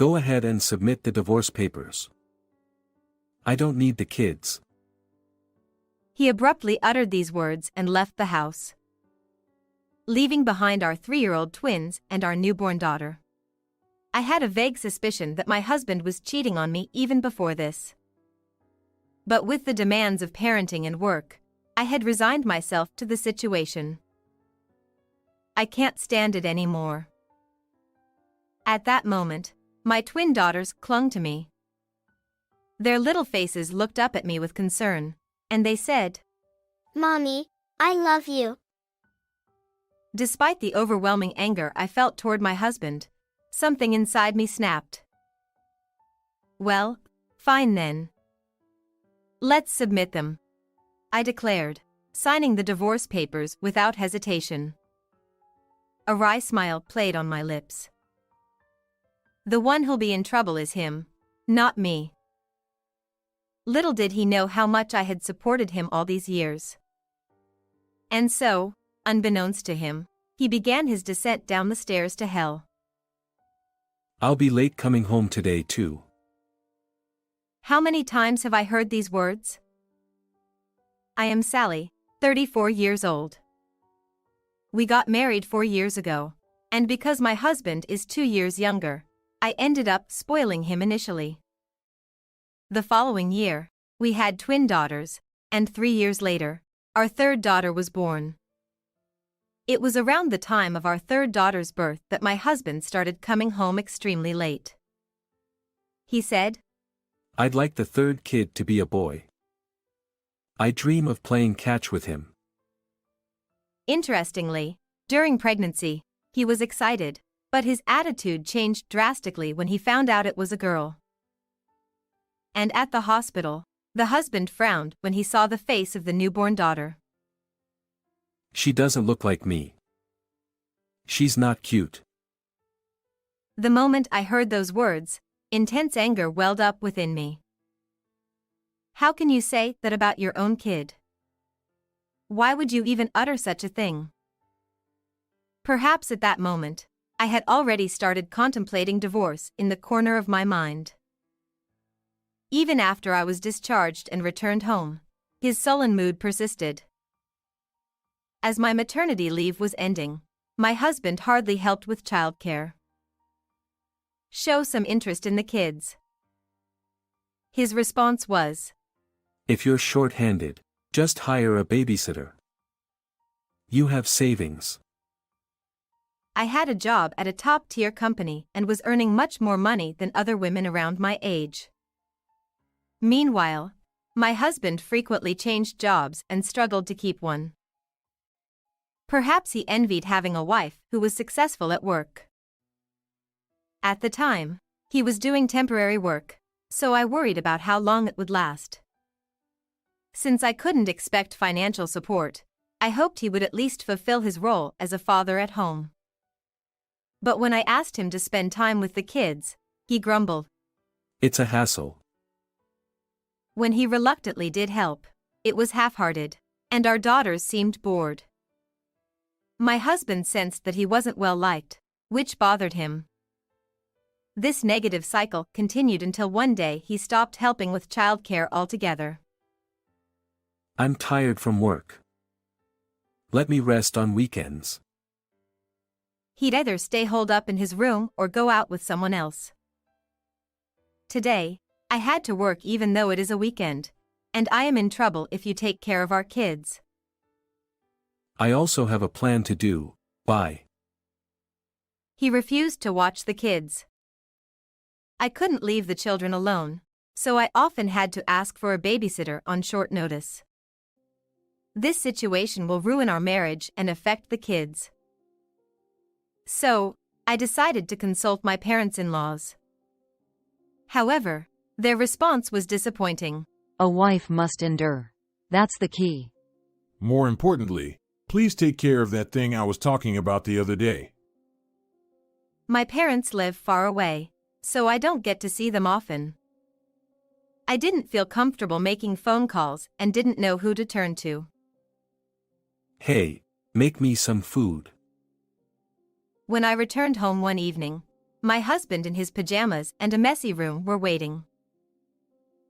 Go ahead and submit the divorce papers. I don't need the kids. He abruptly uttered these words and left the house, leaving behind our 3-year-old twins and our newborn daughter. I had a vague suspicion that my husband was cheating on me even before this. But with the demands of parenting and work, I had resigned myself to the situation. I can't stand it anymore. At that moment, my twin daughters clung to me. Their little faces looked up at me with concern, and they said, "Mommy, I love you." Despite the overwhelming anger I felt toward my husband, something inside me snapped. Well, fine then. Let's submit them, I declared, signing the divorce papers without hesitation. A wry smile played on my lips. The one who'll be in trouble is him, not me. Little did he know how much I had supported him all these years. And so, unbeknownst to him, he began his descent down the stairs to hell. I'll be late coming home today too. How many times have I heard these words? I am Sally, 34 years old. We got married 4 years ago, and because my husband is 2 years younger, I ended up spoiling him initially. The following year, we had twin daughters, and 3 years later, our third daughter was born. It was around the time of our third daughter's birth that my husband started coming home extremely late. He said, I'd like the third kid to be a boy. I dream of playing catch with him. Interestingly, during pregnancy, he was excited, but his attitude changed drastically when he found out it was a girl. And at the hospital, the husband frowned when he saw the face of the newborn daughter. She doesn't look like me. She's not cute. The moment I heard those words, intense anger welled up within me. How can you say that about your own kid? Why would you even utter such a thing? Perhaps at that moment, I had already started contemplating divorce in the corner of my mind. Even after I was discharged and returned home, his sullen mood persisted. As my maternity leave was ending, my husband hardly helped with childcare. Show some interest in the kids. His response was, If you're short-handed, just hire a babysitter. You have savings. I had a job at a top-tier company and was earning much more money than other women around my age. Meanwhile, my husband frequently changed jobs and struggled to keep one. Perhaps he envied having a wife who was successful at work. At the time, he was doing temporary work, so I worried about how long it would last. Since I couldn't expect financial support, I hoped he would at least fulfill his role as a father at home. But when I asked him to spend time with the kids, he grumbled. It's a hassle. When he reluctantly did help, it was half-hearted, and our daughters seemed bored. My husband sensed that he wasn't well liked, which bothered him. This negative cycle continued until one day he stopped helping with childcare altogether. I'm tired from work. Let me rest on weekends. He'd either stay holed up in his room or go out with someone else. Today, I had to work even though it is a weekend, and I am in trouble if you take care of our kids. I also have a plan to do. Bye. He refused to watch the kids. I couldn't leave the children alone, so I often had to ask for a babysitter on short notice. This situation will ruin our marriage and affect the kids. So, I decided to consult my parents-in-laws. However, their response was disappointing. A wife must endure. That's the key. More importantly, please take care of that thing I was talking about the other day. My parents live far away, so I don't get to see them often. I didn't feel comfortable making phone calls and didn't know who to turn to. Hey, make me some food. When I returned home one evening, My husband in his pajamas and a messy room were waiting.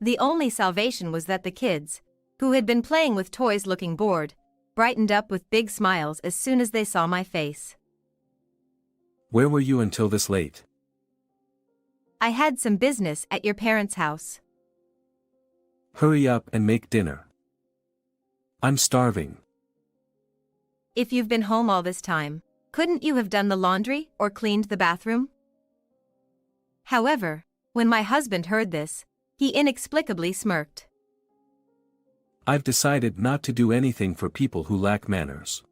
The only salvation was that the kids, who had been playing with toys looking bored, brightened up with big smiles as soon as they saw my face. Where were you until this late? I had some business at your parents' house. Hurry up and make dinner. I'm starving. If you've been home all this time, couldn't you have done the laundry or cleaned the bathroom? However, when my husband heard this, he inexplicably smirked. I've decided not to do anything for people who lack manners.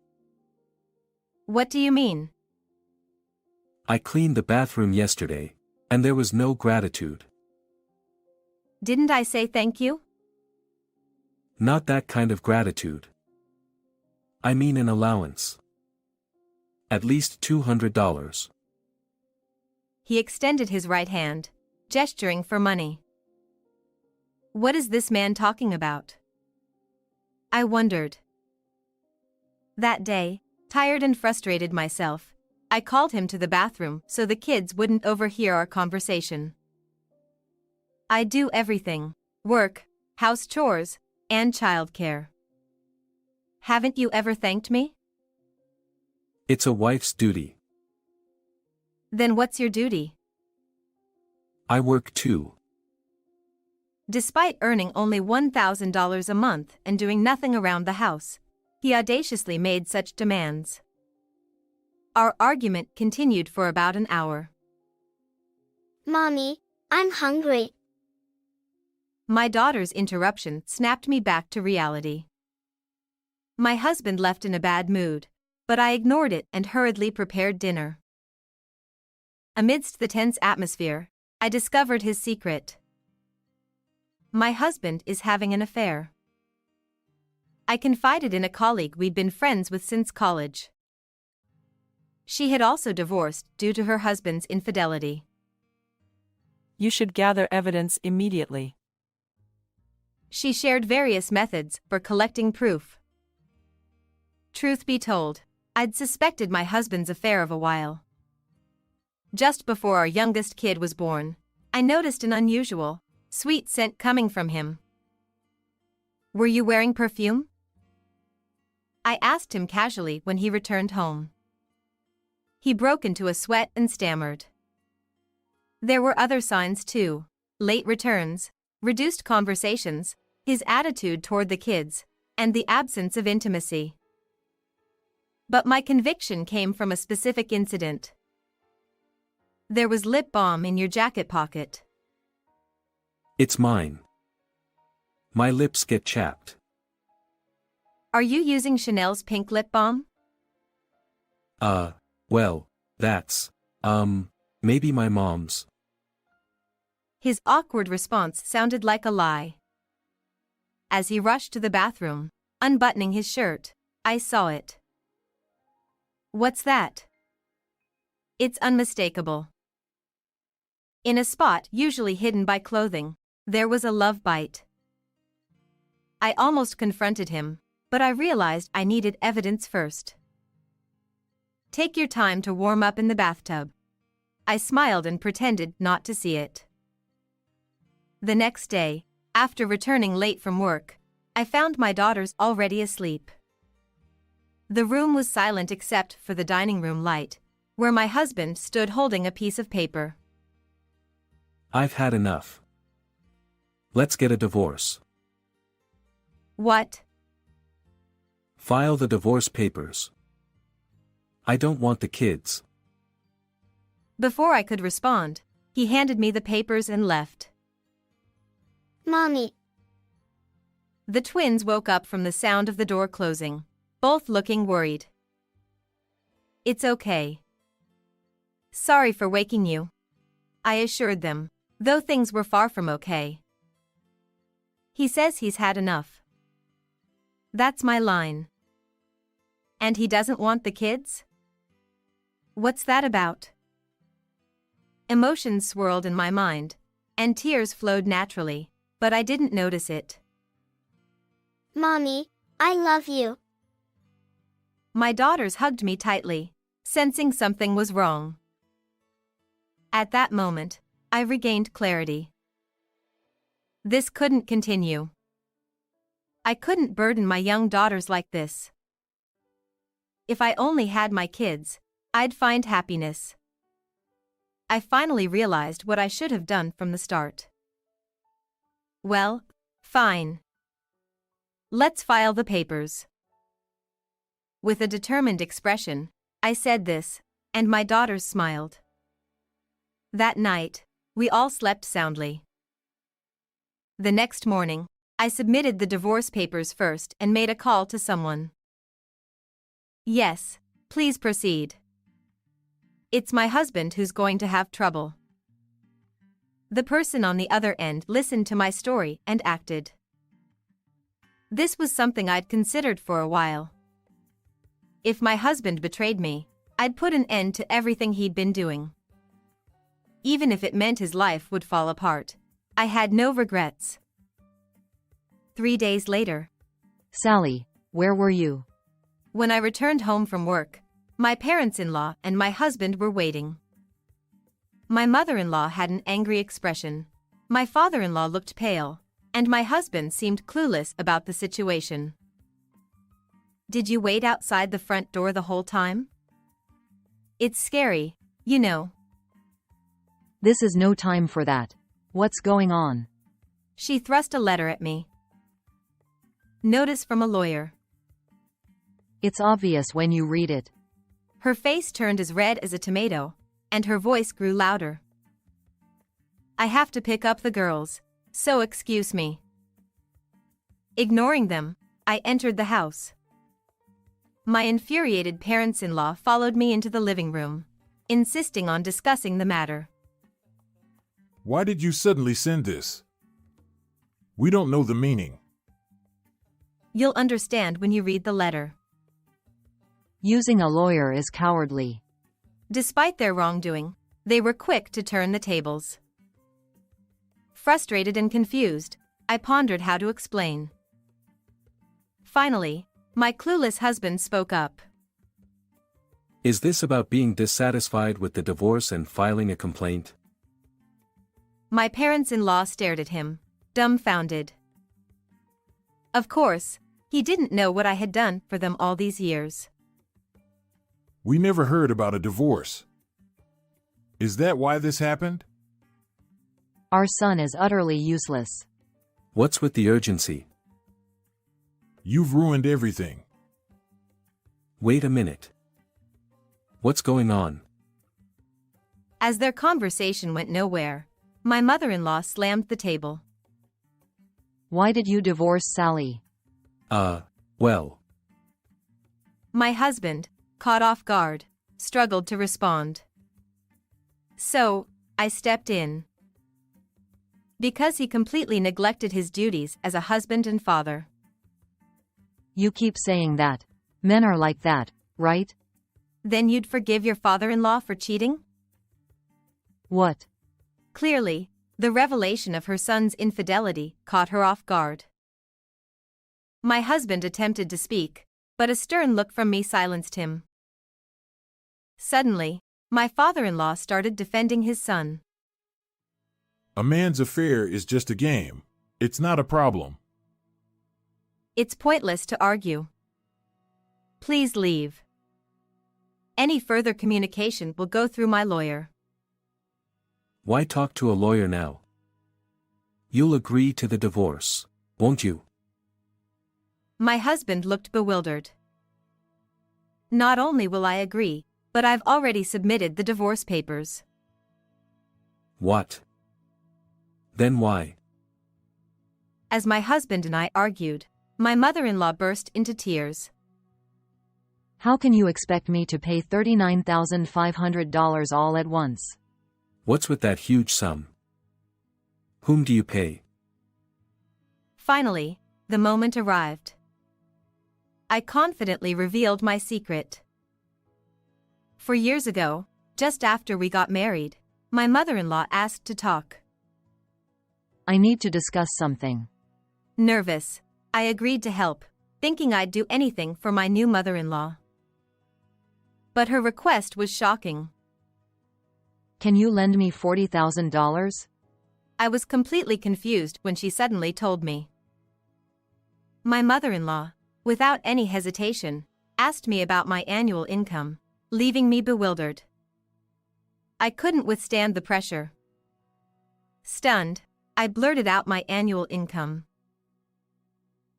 What do you mean? I cleaned the bathroom yesterday, and there was no gratitude. Didn't I say thank you? Not that kind of gratitude. I mean an allowance. At least $200. He extended his right hand, gesturing for money. What is this man talking about? I wondered. That day, tired and frustrated myself, I called him to the bathroom so the kids wouldn't overhear our conversation. I do everything: work, house chores, and childcare. Haven't you ever thanked me? It's a wife's duty. Then what's your duty? I work too. Despite earning only $1,000 a month and doing nothing around the house, he audaciously made such demands. Our argument continued for about an hour. Mommy, I'm hungry. My daughter's interruption snapped me back to reality. My husband left in a bad mood, but I ignored it and hurriedly prepared dinner. Amidst the tense atmosphere, I discovered his secret. My husband is having an affair. I confided in a colleague we'd been friends with since college. She had also divorced due to her husband's infidelity. You should gather evidence immediately. She shared various methods for collecting proof. Truth be told, I'd suspected my husband's affair of a while. Just before our youngest kid was born, I noticed an unusual, sweet scent coming from him. Were you wearing perfume? I asked him casually when he returned home. He broke into a sweat and stammered. There were other signs too: late returns, reduced conversations, his attitude toward the kids, and the absence of intimacy. But my conviction came from a specific incident. There was lip balm in your jacket pocket. It's mine. My lips get chapped. Are you using Chanel's pink lip balm? Well, that's, maybe my mom's. His awkward response sounded like a lie. As he rushed to the bathroom, unbuttoning his shirt, I saw it. What's that? It's unmistakable. In a spot usually hidden by clothing, there was a love bite. I almost confronted him, but I realized I needed evidence first. Take your time to warm up in the bathtub. I smiled and pretended not to see it. The next day, after returning late from work, I found my daughters already asleep. The room was silent except for the dining room light, where my husband stood holding a piece of paper. I've had enough. Let's get a divorce. What? File the divorce papers. I don't want the kids. Before I could respond, he handed me the papers and left. Mommy. The twins woke up from the sound of the door closing, both looking worried. It's okay. Sorry for waking you, I assured them, though things were far from okay. He says he's had enough. That's my line. And he doesn't want the kids? What's that about? Emotions swirled in my mind, and tears flowed naturally, but I didn't notice it. Mommy, I love you. My daughters hugged me tightly, sensing something was wrong. At that moment, I regained clarity. This couldn't continue. I couldn't burden my young daughters like this. If I only had my kids, I'd find happiness. I finally realized what I should have done from the start. Well, fine. Let's file the papers. With a determined expression, I said this, and my daughters smiled. That night, we all slept soundly. The next morning, I submitted the divorce papers first and made a call to someone. Yes, please proceed. It's my husband who's going to have trouble. The person on the other end listened to my story and acted. This was something I'd considered for a while. If my husband betrayed me, I'd put an end to everything he'd been doing. Even if it meant his life would fall apart, I had no regrets. 3 days later. Sally, where were you? When I returned home from work, my parents-in-law and my husband were waiting. My mother-in-law had an angry expression, my father-in-law looked pale, and my husband seemed clueless about the situation. Did you wait outside the front door the whole time? It's scary, you know. This is no time for that. What's going on? She thrust a letter at me. Notice from a lawyer. It's obvious when you read it. Her face turned as red as a tomato, and her voice grew louder. I have to pick up the girls, so excuse me. Ignoring them, I entered the house. My infuriated parents-in-law followed me into the living room, insisting on discussing the matter. Why did you suddenly send this? We don't know the meaning. You'll understand when you read the letter. Using a lawyer is cowardly. Despite their wrongdoing, they were quick to turn the tables. Frustrated and confused, I pondered how to explain. Finally, my clueless husband spoke up. Is this about being dissatisfied with the divorce and filing a complaint? My parents-in-law stared at him, dumbfounded. Of course, he didn't know what I had done for them all these years. We never heard about a divorce. Is that why this happened? Our son is utterly useless. What's with the urgency? You've ruined everything. Wait a minute. What's going on? As their conversation went nowhere, my mother-in-law slammed the table. Why did you divorce Sally? Well. My husband, caught off guard, struggled to respond. So, I stepped in. Because he completely neglected his duties as a husband and father. You keep saying that. Men are like that, right? Then you'd forgive your father-in-law for cheating? What? Clearly, the revelation of her son's infidelity caught her off guard. My husband attempted to speak, but a stern look from me silenced him. Suddenly, my father-in-law started defending his son. A man's affair is just a game. It's not a problem. It's pointless to argue. Please leave. Any further communication will go through my lawyer. Why talk to a lawyer now? You'll agree to the divorce, won't you? My husband looked bewildered. Not only will I agree, but I've already submitted the divorce papers. What? Then why? As my husband and I argued, my mother-in-law burst into tears. How can you expect me to pay $39,500 all at once? What's with that huge sum? Whom do you pay? Finally, the moment arrived. I confidently revealed my secret. 4 years ago, just after we got married, my mother-in-law asked to talk. I need to discuss something. Nervous, I agreed to help, thinking I'd do anything for my new mother-in-law. But her request was shocking. Can you lend me $40,000? I was completely confused when she suddenly told me. My mother-in-law, without any hesitation, asked me about my annual income, leaving me bewildered. I couldn't withstand the pressure. Stunned, I blurted out my annual income.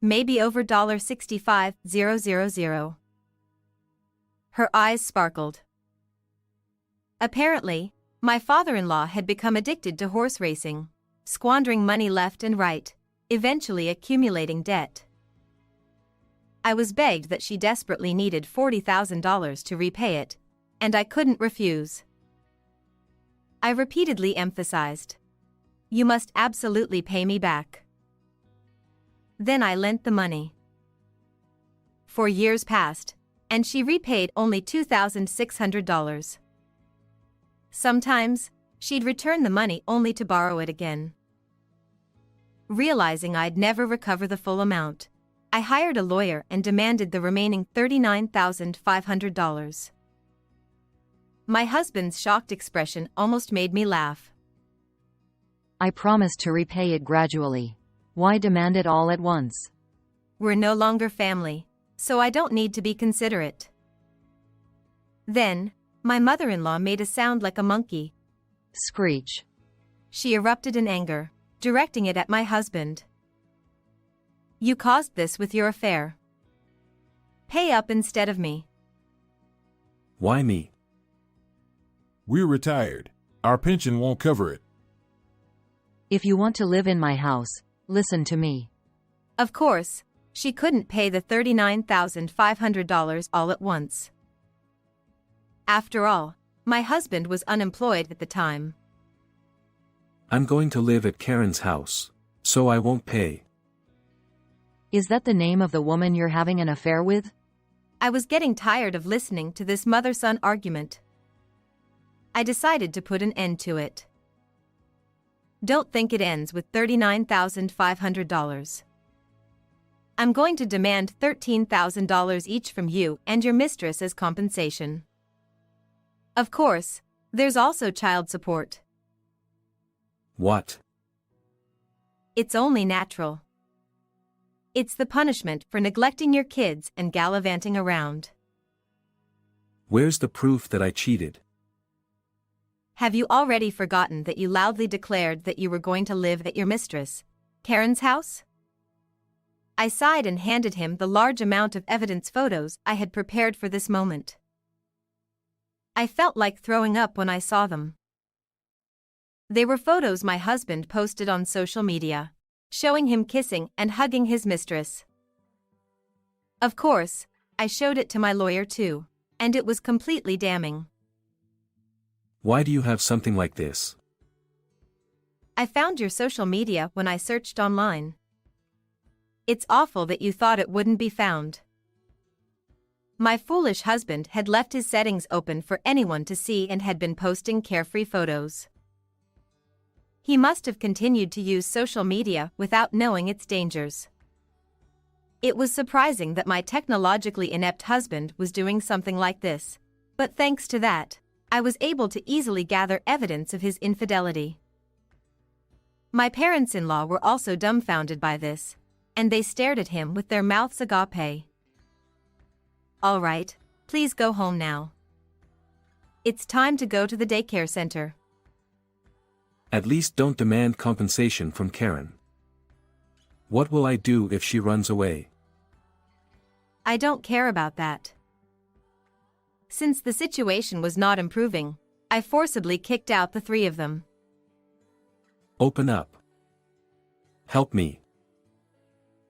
Maybe over $65,000. Her eyes sparkled. Apparently, my father-in-law had become addicted to horse racing, squandering money left and right, eventually accumulating debt. I was begged that she desperately needed $40,000 to repay it, and I couldn't refuse. I repeatedly emphasized, "You must absolutely pay me back." Then I lent the money. 4 years passed, and she repaid only $2,600. Sometimes, she'd return the money only to borrow it again. Realizing I'd never recover the full amount, I hired a lawyer and demanded the remaining $39,500. My husband's shocked expression almost made me laugh. I promised to repay it gradually. Why demand it all at once? We're no longer family, so I don't need to be considerate. Then, my mother-in-law made a sound like a monkey. Screech. She erupted in anger, directing it at my husband. "You caused this with your affair. Pay up instead of me." Why me? We're retired. Our pension won't cover it. If you want to live in my house, listen to me. Of course, she couldn't pay the $39,500 all at once. After all, my husband was unemployed at the time. I'm going to live at Karen's house, so I won't pay. Is that the name of the woman you're having an affair with? I was getting tired of listening to this mother-son argument. I decided to put an end to it. Don't think it ends with $39,500. I'm going to demand $13,000 each from you and your mistress as compensation. Of course, there's also child support. What? It's only natural. It's the punishment for neglecting your kids and gallivanting around. Where's the proof that I cheated? Have you already forgotten that you loudly declared that you were going to live at your mistress, Karen's house? I sighed and handed him the large amount of evidence photos I had prepared for this moment. I felt like throwing up when I saw them. They were photos my husband posted on social media, showing him kissing and hugging his mistress. Of course, I showed it to my lawyer too, and it was completely damning. Why do you have something like this? I found your social media when I searched online. It's awful that you thought it wouldn't be found. My foolish husband had left his settings open for anyone to see and had been posting carefree photos. He must have continued to use social media without knowing its dangers. It was surprising that my technologically inept husband was doing something like this, but thanks to that, I was able to easily gather evidence of his infidelity. My parents-in-law were also dumbfounded by this, and they stared at him with their mouths agape. All right, please go home now. It's time to go to the daycare center. At least don't demand compensation from Karen. What will I do if she runs away? I don't care about that. Since the situation was not improving, I forcibly kicked out the three of them. Open up. Help me.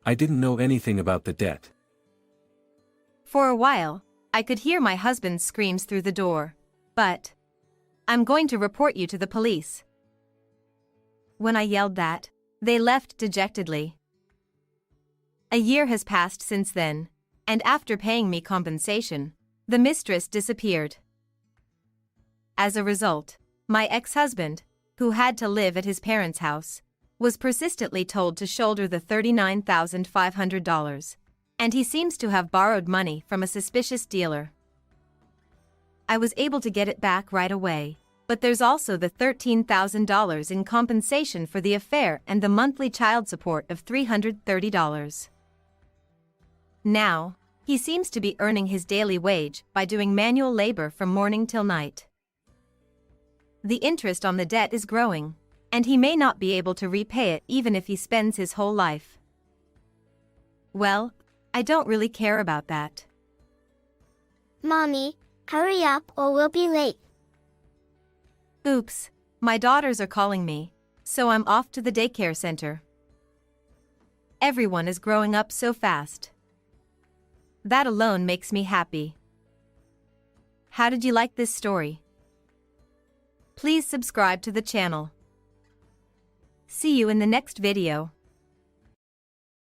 I didn't know anything about the debt. For a while, I could hear my husband's screams through the door, but I'm going to report you to the police. When I yelled that, they left dejectedly. A year has passed since then, and after paying me compensation, the mistress disappeared. As a result, my ex-husband, who had to live at his parents' house, was persistently told to shoulder the $39,500, and he seems to have borrowed money from a suspicious dealer. I was able to get it back right away, But there's also the $13,000 in compensation for the affair and the monthly child support of $330. Now, he seems to be earning his daily wage by doing manual labor from morning till night. The interest on the debt is growing, and he may not be able to repay it even if he spends his whole life. Well, I don't really care about that. Mommy, hurry up or we'll be late. Oops, my daughters are calling me, so I'm off to the daycare center. Everyone is growing up so fast. That alone makes me happy. How did you like this story? Please subscribe to the channel. See you in the next video.